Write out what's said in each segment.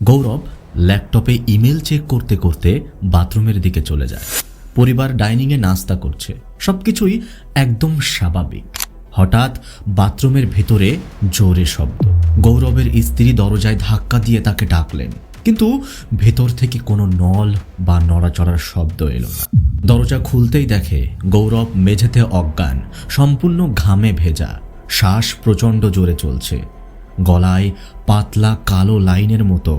গৌরব ল্যাপটপে email check করতে করতে বাথরুমের দিকে চলে যায়। পরিবার ডাইনিংয়ে নাস্তা করছে, সবকিছুই একদম স্বাভাবিক। হঠাৎ বাথরুমের ভেতরে জোরে শব্দ। গৌরবের স্ত্রী দরজায় ধাক্কা দিয়ে তাকে ডাকলেন, কিন্তু ভেতর থেকে কোনো নল বা নড়াচড়ার শব্দ এলো না। দরজা খুলতেই দেখে গৌরব মেঝেতে অজ্ঞান, সম্পূর্ণ ঘামে ভেজা, শ্বাস প্রচণ্ড জোরে চলছে। গলায় পাতলা কালো লাইনের মতো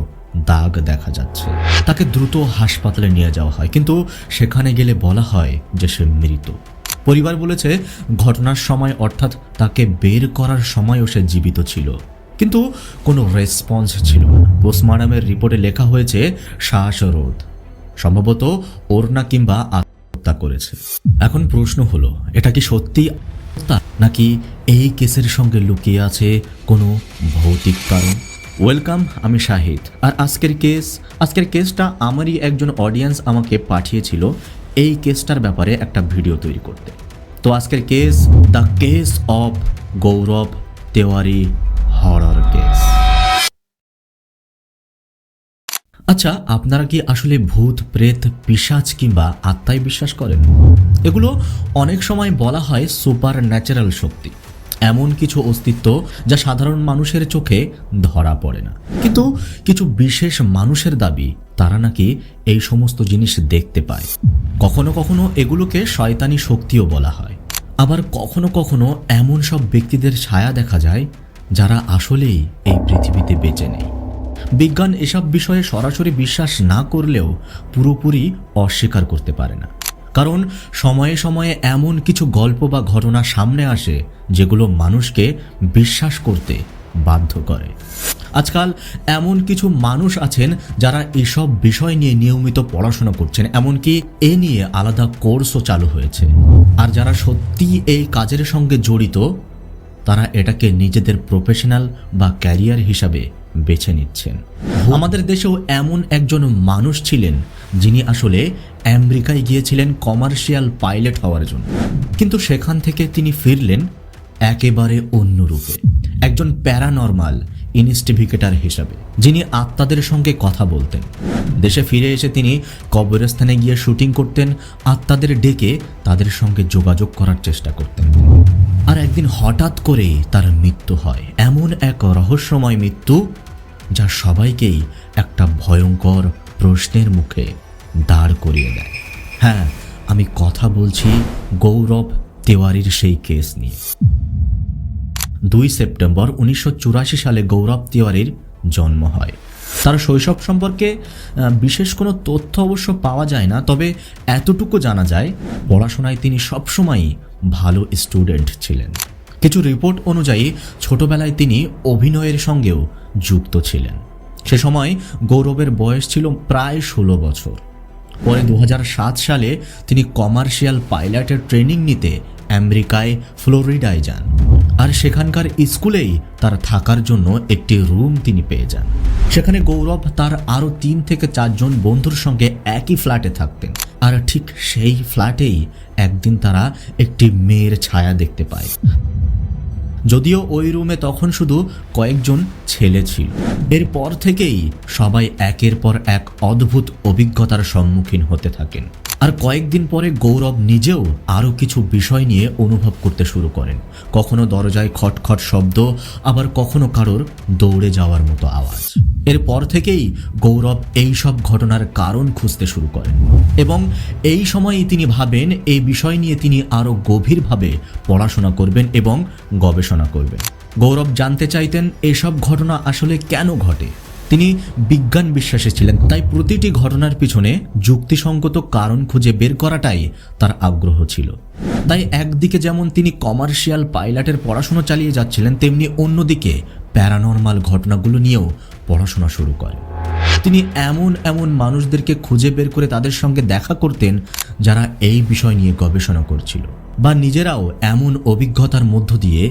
দাগ দেখা যাচ্ছে। তাকে দ্রুত হাসপাতালে নিয়ে যাওয়া হয়, কিন্তু সেখানে গেলে বলা হয় যে সে মৃত। পরিবার বলেছে ঘটনার সময়, অর্থাৎ তাকে বের করার সময়ও সে জীবিত ছিল, কিন্তু কোনো রেসপন্স ছিল না। পোস্টমর্টমের রিপোর্টে লেখা হয়েছে শ্বাসরোধ, সম্ভবত ওড়না কিংবা আত্মহত্যা করেছে। এখন প্রশ্ন হলো, এটা কি সত্যি আত্মহত্যা নাকি এই কেসের সঙ্গে লুকিয়ে আছে কোনো ভৌতিক কারণ? ওয়েলকাম, আমি শাহিদ। আর আজকের কেসটা আমারই একজন অডিয়েন্স আমাকে পাঠিয়েছিল এই কেসটার ব্যাপারে একটা ভিডিও তৈরি করতে। তো আজকের case, the case of Gaurav Tewari horror case. আচ্ছা, আপনারা কি আসলে ভূত, প্রেত, পিশাচ কিংবা আত্মায় বিশ্বাস করেন? এগুলো অনেক সময় বলা হয় সুপার ন্যাচারাল শক্তি, এমন কিছু অস্তিত্ব যা সাধারণ মানুষের চোখে ধরা পড়ে না। কিন্তু কিছু বিশেষ মানুষের দাবি তারা নাকি এই সমস্ত জিনিস দেখতে পায়। কখনো কখনো এগুলোকে শয়তানি শক্তিও বলা হয়। আবার কখনো কখনো এমন সব ব্যক্তিদের ছায়া দেখা যায় যারা আসলেই এই পৃথিবীতে বেঁচে নেই। বিজ্ঞান এসব বিষয়ে সরাসরি বিশ্বাস না করলেও পুরোপুরি অস্বীকার করতে পারে না, কারণ সময়ে সময়ে এমন কিছু গল্প বা ঘটনা সামনে আসে যেগুলো মানুষকে বিশ্বাস করতে বাধ্য করে। আজকাল এমন কিছু মানুষ আছেন যারা এসব বিষয় নিয়ে নিয়মিত পড়াশোনা করছেন, এমনকি এ নিয়ে আলাদা কোর্সও চালু হয়েছে। আর যারা সত্যি এই কাজের সঙ্গে জড়িত, তারা এটাকে নিজেদের প্রফেশনাল বা ক্যারিয়ার হিসাবে বেছে নিচ্ছেন। আমাদের দেশেও এমন একজন মানুষ ছিলেন যিনি আসলে আমেরিকায় গিয়েছিলেন কমার্শিয়াল পাইলট হওয়ার জন্য, কিন্তু সেখান থেকে তিনি ফিরলেন একেবারে অন্য রূপে, একজন প্যারানর্মাল ইনভেস্টিগেটর হিসাবে, যিনি আত্মাদের সঙ্গে কথা বলতেন। দেশে ফিরে এসে তিনি কবরস্থানে গিয়ে শুটিং করতেন, আত্মাদের ডেকে তাদের সঙ্গে যোগাযোগ করার চেষ্টা করতেন। আর একদিন হঠাৎ করে তার মৃত্যু হয়, এমন এক রহস্যময় মৃত্যু যা সবাইকেই একটা ভয়ঙ্কর প্রশ্নের মুখে দাঁড় করিয়ে দেয়। হ্যাঁ, আমি কথা বলছি গৌরব তেওয়ারির সেই কেস নিয়ে। 2 সেপ্টেম্বর 1984 সালে গৌরব তেওয়ারির জন্ম হয়। তার শৈশব সম্পর্কে বিশেষ কোনো তথ্য অবশ্য পাওয়া যায় না, তবে এতটুকু জানা যায় পড়াশোনায় তিনি সবসময়ই ভালো স্টুডেন্ট ছিলেন। কিছু রিপোর্ট অনুযায়ী ছোটবেলায় তিনি অভিনয়ের সঙ্গেও যুক্ত ছিলেন। সে সময় গৌরবের বয়স ছিল প্রায় 16 বছর। পরে 2007 সালে তিনি কমার্শিয়াল পাইলটের ট্রেনিং নিতে আমেরিকায় ফ্লোরিডায় যান, আর সেখানকার স্কুলেই তার থাকার জন্য একটি রুম তিনি পেয়ে যান। সেখানে গৌরব তার আরও 3 থেকে 4 জন বন্ধুর সঙ্গে একই ফ্ল্যাটে থাকতেন। আর ঠিক সেই ফ্ল্যাটেই একদিন তারা একটি মেয়ের ছায়া দেখতে পায়। যদিও ওই রুমে তখন শুধু কয়েকজন ছেলে ছিল। এরপর থেকেই সবাই একের পর এক অদ্ভুত অভিজ্ঞতার সম্মুখীন হতে থাকেন। আর কয়েকদিন পরে গৌরব নিজেও আরও কিছু বিষয় নিয়ে অনুভব করতে শুরু করেন। কখনো দরজায় খটখট শব্দ, আবার কখনো কারোর দৌড়ে যাওয়ার মতো আওয়াজ। এরপর থেকেই গৌরব এই সব ঘটনার কারণ খুঁজতে শুরু করেন, এবং এই সময়ই তিনি ভাবেন এই বিষয় নিয়ে তিনি আরও গভীরভাবে পড়াশোনা করবেন এবং গবেষণা করবেন। গৌরব জানতে চাইতেন এসব ঘটনা আসলে কেন ঘটে। তিনি বিজ্ঞান বিশ্বাসী ছিলেন, তাই প্রতিটি ঘটনার পিছনে যুক্তিসঙ্গত কারণ খুঁজে বের করাটাই তার আগ্রহ ছিল। তাই একদিকে যেমন তিনি কমার্শিয়াল পাইলটের পড়াশোনা চালিয়ে যাচ্ছিলেন, তেমনি অন্যদিকে প্যারানর্মাল ঘটনাগুলো নিয়েও পড়াশোনা শুরু করেন। তিনি এমন মানুষদেরকে খুঁজে বের করে তাদের সঙ্গে দেখা করতেন যারা এই বিষয় নিয়ে গবেষণা করছিল বা নিজেরাও এমন অভিজ্ঞতার মধ্য দিয়ে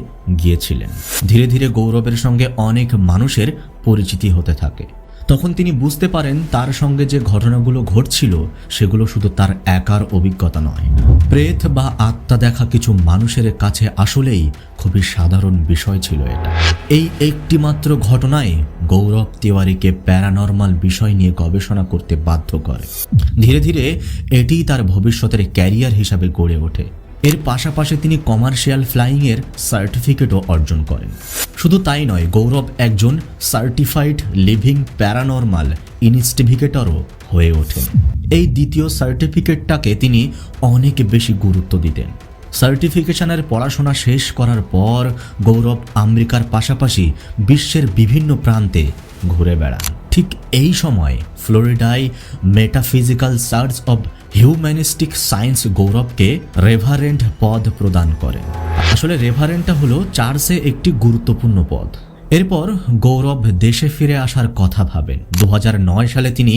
গিয়েছিলেন। ধীরে ধীরে গৌরবের সঙ্গে অনেক মানুষের পরিচিতি হতে থাকে। তখন তিনি বুঝতে পারেন তার সঙ্গে যে ঘটনাগুলো ঘটছিল সেগুলো শুধু তার একার অভিজ্ঞতা নয়। প্রেত বা আত্মা দেখা কিছু মানুষের কাছে আসলেই খুবই সাধারণ বিষয় ছিল এটা। এই একটি মাত্র ঘটনায় গৌরব তিওয়ারিকে প্যারানর্মাল বিষয় নিয়ে গবেষণা করতে বাধ্য করে। ধীরে ধীরে এটিই তার ভবিষ্যতের ক্যারিয়ার হিসাবে গড়ে ওঠে। এর পাশাপাশি তিনি কমার্শিয়াল ফ্লাইংয়ের সার্টিফিকেটও অর্জন করেন। শুধু তাই নয়, গৌরব একজন সার্টিফাইড লিভিং প্যারানর্মাল ইনভেস্টিগেটরও হয়ে ওঠেন। এই দ্বিতীয় সার্টিফিকেটটাকে তিনি অনেক বেশি গুরুত্ব দিতেন। সার্টিফিকেশনের পড়াশোনা শেষ করার পর গৌরব আমেরিকার পাশাপাশি বিশ্বের বিভিন্ন প্রান্তে ঘুরে বেড়ান। ঠিক এই সময় ফ্লোরিডায় metaphysical search of humanistic science গৌরবকে রেভারেন্ড পদ প্রদান করেন। আসলে রেভারেন্ডটা হলো চার্চে একটি গুরুত্বপূর্ণ পদ। এরপর গৌরব দেশে ফিরে আসার কথা ভাবেন। 2009 সালে তিনি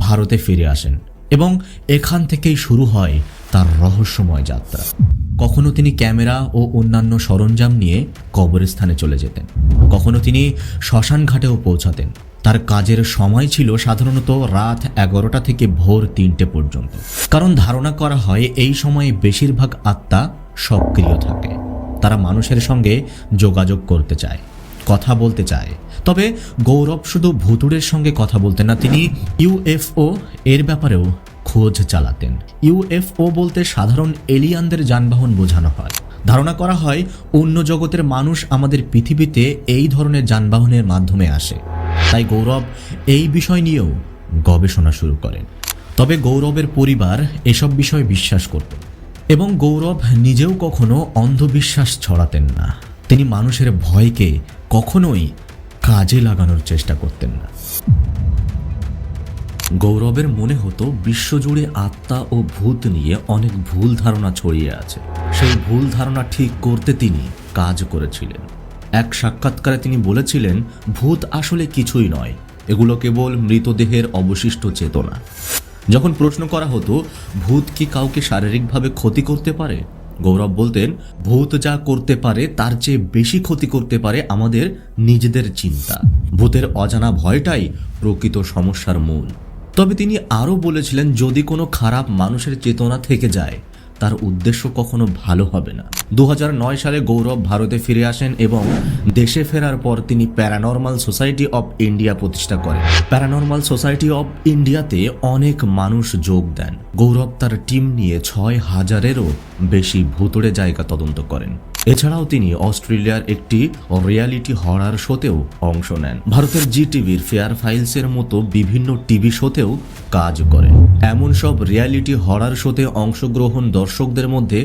ভারতে ফিরে আসেন এবং এখান থেকেই শুরু হয় তার রহস্যময় যাত্রা। কখনো তিনি ক্যামেরা ও অন্যান্য সরঞ্জাম নিয়ে কবরস্থানে চলে যেতেন, কখনো তিনি শ্মশান ঘাটেও পৌঁছাতেন। তার কাজের সময় ছিল সাধারণত রাত 11টা থেকে ভোর 3টে পর্যন্ত, কারণ ধারণা করা হয় এই সময়ে বেশিরভাগ আত্মা সক্রিয় থাকে। তারা মানুষের সঙ্গে যোগাযোগ করতে চায়, কথা বলতে চায়। তবে গৌরব শুধু ভুতুড়ের সঙ্গে কথা বলতেন না, তিনি ইউএফও এর ব্যাপারেও খোঁজ চালাতেন। ইউএফও বলতে সাধারণ এলিয়ানদের যানবাহন বোঝানো হয়। ধারণা করা হয় অন্য জগতের মানুষ আমাদের পৃথিবীতে এই ধরনের যানবাহনের মাধ্যমে আসে। তাই গৌরব এই বিষয় নিয়েও গবেষণা শুরু করেন। তবে গৌরবের পরিবার এসব বিষয়ে বিশ্বাস করত এবং গৌরব নিজেও কখনো অন্ধবিশ্বাস ছড়াতেন না। তিনি মানুষের ভয়কে কখনোই কাজে লাগানোর চেষ্টা করতেন না। গৌরবের মনে হতো বিশ্বজুড়ে আত্মা ও ভূত নিয়ে অনেক ভুল ধারণা ছড়িয়ে আছে। সেই ভুল ধারণা ঠিক করতে তিনি কাজ করেছিলেন। এক সাক্ষাৎকারে তিনি বলেছিলেন, ভূত আসলে কিছুই নয়, এগুলো কেবল মৃতদেহের অবশিষ্ট চেতনা। যখন প্রশ্ন করা হতো ভূত কি কাউকে শারীরিকভাবে ক্ষতি করতে পারে, গৌরব বলতেন, ভূত যা করতে পারে তার চেয়ে বেশি ক্ষতি করতে পারে আমাদের নিজেদের চিন্তা। ভূতের অজানা ভয়টাই প্রকৃত সমস্যার মূল। তবে তিনি আরও বলেছিলেন, যদি কোনো খারাপ মানুষের চেতনা থেকে যায় তার উদ্দেশ্য কখনো ভালো হবে না। 2009 সালে গৌরব ভারতে ফিরে আসেন এবং দেশে ফেরার পর তিনি প্যারানর্মাল সোসাইটি অব ইন্ডিয়া প্রতিষ্ঠা করেন। প্যারানর্মাল সোসাইটি অব ইন্ডিয়াতে অনেক মানুষ যোগ দেন। গৌরব তার টিম নিয়ে 6000-এরও বেশি ভুতুড়ে জায়গা তদন্ত করেন। এছাড়াও তিনি অস্ট্রেলিয়ার একটি রিয়ালিটি হরার শোতেও অংশ নেন। ভারতের জি টিভির ফেয়ার ফাইলসের মতো বিভিন্ন টিভি শোতেও কাজ করেন। এমন সব রিয়ালিটি হরার শোতে অংশগ্রহণ দর্শকদের মধ্যে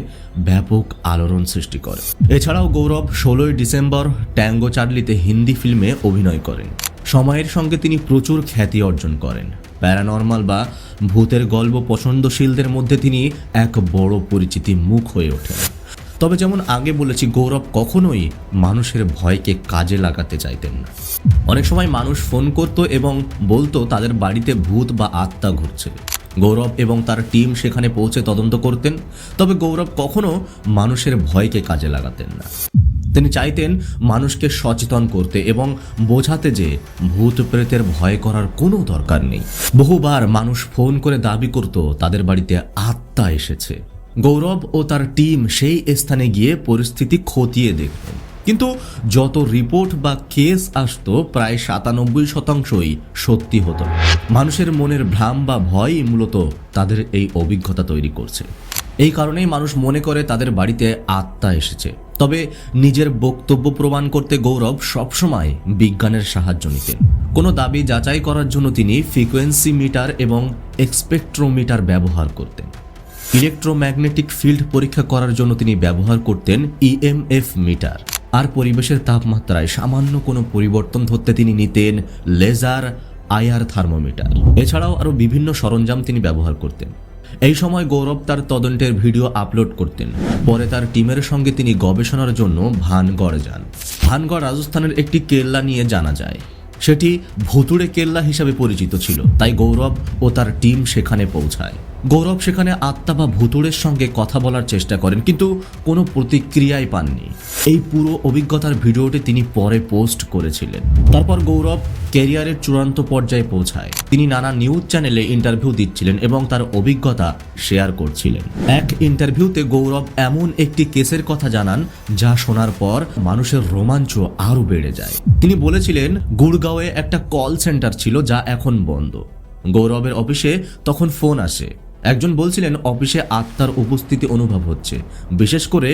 ব্যাপক আলোড়ন সৃষ্টি করে। এছাড়াও গৌরব 16 ডিসেম্বর ট্যাঙ্গো চার্লিতে হিন্দি ফিল্মে অভিনয় করেন। সময়ের সঙ্গে তিনি প্রচুর খ্যাতি অর্জন করেন। প্যারানর্মাল বা ভূতের গল্প পছন্দশীলদের মধ্যে তিনি এক বড় পরিচিতি মুখ হয়ে ওঠেন। তবে যেমন আগে বলেছি, গৌরব কখনোই মানুষের ভয়কে কাজে লাগাতে চাইতেন না। অনেক সময় মানুষ ফোন করত এবং বলতো তাদের বাড়িতে ভূত বা আত্মা ঘুরছে। গৌরব এবং তার টিম সেখানে পৌঁছে তদন্ত করতেন। তবে গৌরব কখনো মানুষের ভয়কে কাজে লাগাতেন না। তিনি চাইতেন মানুষকে সচেতন করতে এবং বোঝাতে যে ভূত প্রেতের ভয় করার কোনো দরকার নেই। বহুবার মানুষ ফোন করে দাবি করত তাদের বাড়িতে আত্মা এসেছে। গৌরব ও তার টিম সেই স্থানে গিয়ে পরিস্থিতি খতিয়ে দেখতেন, কিন্তু যত রিপোর্ট বা কেস আসতো প্রায় 97% সত্যি হতো। মানুষের মনের ভ্রাম বা ভয় মূলত তাদের এই অভিজ্ঞতা তৈরি করছে। এই কারণেই মানুষ মনে করে তাদের বাড়িতে আত্মা এসেছে। তবে নিজের বক্তব্য প্রমাণ করতে গৌরব সবসময় বিজ্ঞানের সাহায্য নিতেন। কোনো দাবি যাচাই করার জন্য তিনি ফ্রিকোয়েন্সি মিটার এবং স্পেকট্রোমিটার ব্যবহার করতেন। ইলেকট্রোম্যাগনেটিক ফিল্ড পরীক্ষা করার জন্য তিনি ব্যবহার করতেন ইএমএফ মিটার। আর পরিবেশের তাপমাত্রায় সামান্য কোনো পরিবর্তন ধরতে তিনি নিতেন লেজার আইআর থার্মোমিটার। এছাড়াও আরও বিভিন্ন সরঞ্জাম তিনি ব্যবহার করতেন। এই সময় গৌরব তার তদন্তের ভিডিও আপলোড করতেন। পরে তার টিমের সঙ্গে তিনি গবেষণার জন্য ভানগড় যান। ভানগড় রাজস্থানের একটি কেল্লা নিয়ে জানা যায়। সেটি ভুতুড়ে কেল্লা হিসাবে পরিচিত ছিল, তাই গৌরব ও তার টিম সেখানে পৌঁছায়। গৌরব সেখানে আত্মা বা ভূতুড়ের সঙ্গে কথা বলার চেষ্টা করেন, কিন্তু কোনো প্রতিক্রিয়াই পাননি। এই পুরো অভিজ্ঞতার ভিডিওটি তিনি পরে পোস্ট করেছিলেন। তারপর গৌরব ক্যারিয়ারের চূড়ান্ত পর্যায়ে পৌঁছায়। তিনি নানা নিউজ চ্যানেলে ইন্টারভিউ দিচ্ছিলেন এবং তার অভিজ্ঞতা শেয়ার করছিলেন। এক ইন্টারভিউতে গৌরব এমন একটি কেসের কথা জানান যা শোনার পর মানুষের রোমাঞ্চ আরও বেড়ে যায়। তিনি বলেছিলেন, গুড়গাঁওয়ে একটা কল সেন্টার ছিল যা এখন বন্ধ। গৌরবের অফিসে তখন ফোন আসে। একজন বলছিলেন অফিসে আত্মার উপস্থিতি অনুভব হচ্ছে, বিশেষ করে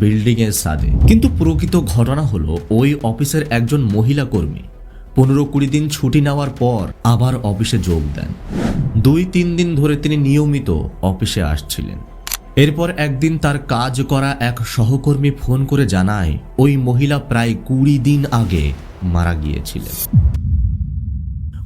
বিল্ডিং এর ছাদে। কিন্তু প্রকৃত ঘটনা হলো ওই অফিসের একজন মহিলা কর্মী 15-20 দিন ছুটি নেওয়ার পর আবার অফিসে যোগ দেন। 2-3 দিন ধরে তিনি নিয়মিত অফিসে আসছিলেন। এরপর একদিন তার কাজ করা এক সহকর্মী ফোন করে জানায় ওই মহিলা প্রায় 20 দিন আগে মারা গিয়েছিলেন।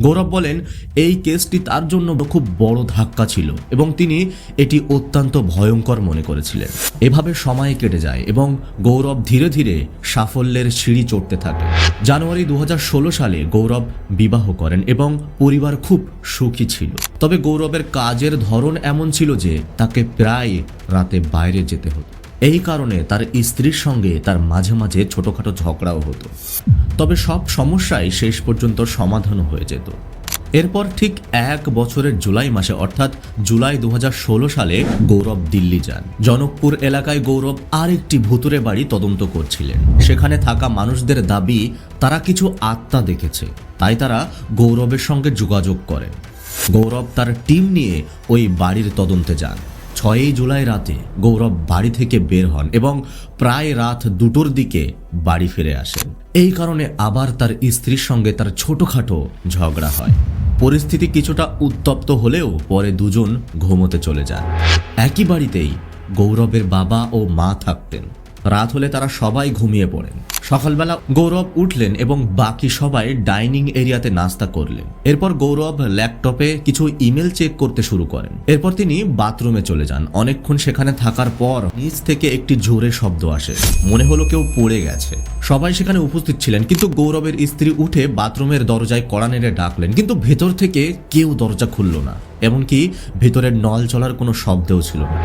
গৌরব বলেন, এই কেসটি তার জন্য খুব বড় ধাক্কা ছিল এবং তিনি এটি অত্যন্ত ভয়ঙ্কর মনে করেছিলেন। এভাবে সময় কেটে যায় এবং গৌরব ধীরে ধীরে সাফল্যের সিঁড়ি চড়তে থাকে। জানুয়ারি 2016 সালে গৌরব বিবাহ করেন এবং পরিবার খুব সুখী ছিল। তবে গৌরবের কাজের ধরন এমন ছিল যে তাকে প্রায় রাতে বাইরে যেতে হতো। এই কারণে তার স্ত্রীর সঙ্গে তার মাঝে মাঝে ছোটখাটো ঝগড়াও হতো। তবে সব সমস্যাই শেষ পর্যন্ত সমাধান হয়ে যেত। এরপর ঠিক 1 বছরের জুলাই মাসে অর্থাৎ জুলাই 2016 সালে গৌরব দিল্লি যান। জনকপুর এলাকায় গৌরব আরেকটি ভুতুড়ে বাড়ি তদন্ত করছিলেন। সেখানে থাকা মানুষদের দাবি তারা কিছু আত্মা দেখেছে, তাই তারা গৌরবের সঙ্গে যোগাযোগ করেন। গৌরব তার টিম নিয়ে ওই বাড়ির তদন্তে যান। 6 জুলাই রাতে গৌরব বাড়ি থেকে বের হন এবং প্রায় রাত 2টোর দিকে বাড়ি ফিরে আসেন। এই কারণে আবার তার স্ত্রীর সঙ্গে তার ছোটখাটো ঝগড়া হয়। পরিস্থিতি কিছুটা উত্তপ্ত হলেও পরে দুজন ঘুমোতে চলে যান। একই বাড়িতেই গৌরবের বাবা ও মা থাকতেন। রাত হলে তারা সবাই ঘুমিয়ে পড়েন। সকালবেলা গৌরব উঠলেন এবং বাকি সবাই ডাইনিং এরিয়াতে নাস্তা করলেন। এরপর গৌরব ল্যাপটপে কিছু ইমেল চেক করতে শুরু করেন। এরপর তিনি বাথরুমে চলে যান। অনেকক্ষণ সেখানে থাকার পর নিচ থেকে একটি জোরে শব্দ আসে। মনে হলো কেউ পড়ে গেছে। সবাই সেখানে উপস্থিত ছিলেন, কিন্তু গৌরবের স্ত্রী উঠে বাথরুমের দরজায় কড়া নেড়ে ডাকলেন, কিন্তু ভেতর থেকে কেউ দরজা খুলল না। এমনকি ভেতরের নল চলার কোনো শব্দও ছিল না।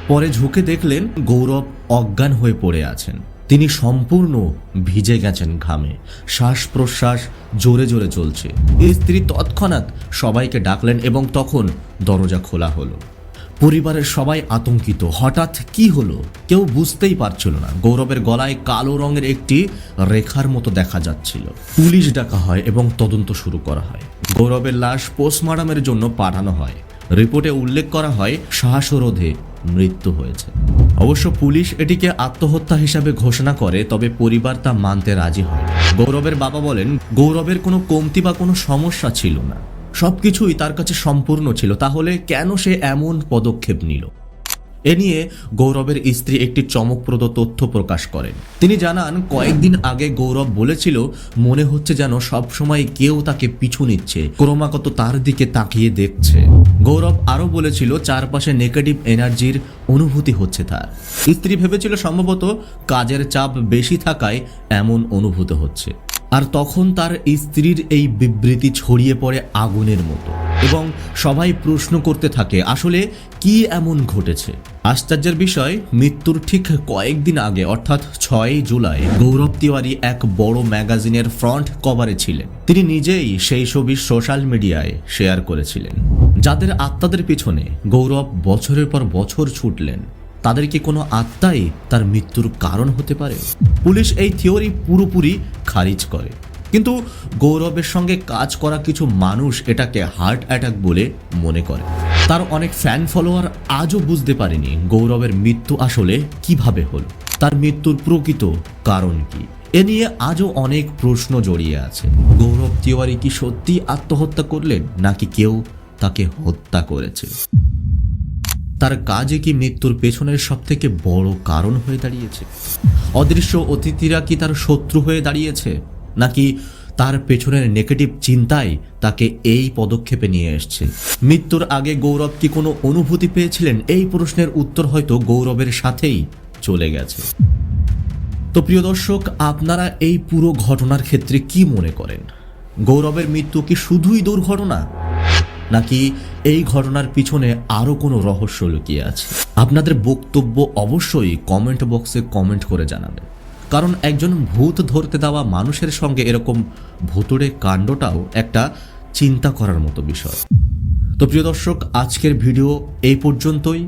পরে ঝুঁকে দেখলেন গৌরব অজ্ঞান হয়ে পড়ে আছেন। তিনি সম্পূর্ণ ভিজে গেছেন ঘামে, শ্বাস প্রশ্বাস জোরে জোরে চলছে। স্ত্রী তৎক্ষণাৎ সবাইকে ডাকলেন এবং তখন দরজা খোলা হলো। পরিবারের সবাই আতঙ্কিত। হঠাৎ কি হলো কেউ বুঝতেই পারছিল না। গৌরবের গলায় কালো রঙের একটি রেখার মতো দেখা যাচ্ছিল। পুলিশ ডাকা হয় এবং তদন্ত শুরু করা হয়। গৌরবের লাশ পোস্টমর্টমের জন্য পাঠানো হয়। রিপোর্টে উল্লেখ করা হয় শ্বাসরোধে মৃত্যু হয়েছে। অবশ্য পুলিশ এটিকে আত্মহত্যা হিসাবে ঘোষণা করে, তবে পরিবার তা মানতে রাজি হয়। গৌরবের বাবা বলেন, গৌরবের কোনো কমতি বা কোনো সমস্যা ছিল না, সবকিছুই তার কাছে সম্পূর্ণ ছিল। তাহলে কেন সে এমন পদক্ষেপ নিল? এ নিয়ে গৌরবের স্ত্রী একটি চমকপ্রদ তথ্য প্রকাশ করেন। তিনি জানান, কয়েকদিন আগে গৌরব বলেছিল মনে হচ্ছে যেন সবসময় কেউ তাকে পিছু নিচ্ছে, ক্রমাগত তার দিকে তাকিয়ে দেখছে। গৌরব আরও বলেছিল চারপাশে নেগেটিভ এনার্জির অনুভূতি হচ্ছে তার। স্ত্রী ভেবেছিল সম্ভবত কাজের চাপ বেশি থাকায় এমন অনুভূত হচ্ছে। আর তখন তার স্ত্রীর এই বিবৃতি ছড়িয়ে পড়ে আগুনের মতো এবং সবাই প্রশ্ন করতে থাকে আসলে কি এমন ঘটেছে। আশ্চর্যের বিষয়, মৃত্যুর ঠিক কয়েকদিন আগে অর্থাৎ 6 জুলাই গৌরব তিওয়ারি এক বড় ম্যাগাজিনের ফ্রন্ট কভারে ছিলেন। তিনি নিজেই সেই ছবি সোশ্যাল মিডিয়ায় শেয়ার করেছিলেন। যাদের আত্মাদের পিছনে গৌরব বছরের পর বছর ছুটলেন, তাদের কি কোনো আত্মাই তার মৃত্যুর কারণ হতে পারে? পুলিশ এই থিওরি পুরোপুরি খারিজ করে, কিন্তু গৌরবের সঙ্গে কাজ করা কিছু মানুষ এটাকে হার্ট অ্যাটাক বলে মনে করে। তার অনেক ফ্যান ফলোয়ার আজও বুঝতে পারেনি গৌরবের মৃত্যু আসলে কিভাবে হলো, তার মৃত্যুর প্রকৃত কারণ কি। এ নিয়ে আজও অনেক প্রশ্ন জড়িয়ে আছে। গৌরব তিওয়ারি কি সত্যি আত্মহত্যা করলেন, নাকি কেউ তাকে হত্যা করেছে? তার কাজে কি মৃত্যুর পেছনের সবথেকে বড় কারণ হয়ে দাঁড়িয়েছে? অদৃশ্য অতিথিরা কি তার শত্রু হয়ে দাঁড়িয়েছে, নাকি তার পেছনের নেগেটিভ চিন্তাই তাকে এই পদক্ষেপে নিয়ে এসেছে? মৃত্যুর আগে গৌরব কি কোনো অনুভূতি পেয়েছিলেন? এই প্রশ্নের উত্তর হয়তো গৌরবের সাথেই চলে গেছে। তো প্রিয় দর্শক, আপনারা এই পুরো ঘটনার ক্ষেত্রে কি মনে করেন? গৌরবের মৃত্যু কি শুধুই দুর্ঘটনা, নাকি এই ঘটনার পিছনে আরও কোনো রহস্য লুকিয়ে আছে? আপনাদের বক্তব্য অবশ্যই কমেন্ট বক্সে কমেন্ট করে জানাবেন, কারণ একজন ভূত ধরতে দেওয়া মানুষের সঙ্গে এরকম ভুতুড়ে কাণ্ডটাও একটা চিন্তা করার মতো বিষয়। তো প্রিয় দর্শক, আজকের ভিডিও এই পর্যন্তই।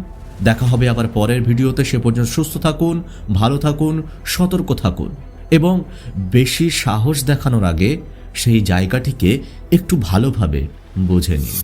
দেখা হবে আবার পরের ভিডিওতে। সে পর্যন্ত সুস্থ থাকুন, ভালো থাকুন, সতর্ক থাকুন এবং বেশি সাহস দেখানোর আগে সেই জায়গাটিকে একটু ভালোভাবে বুঝে নিন।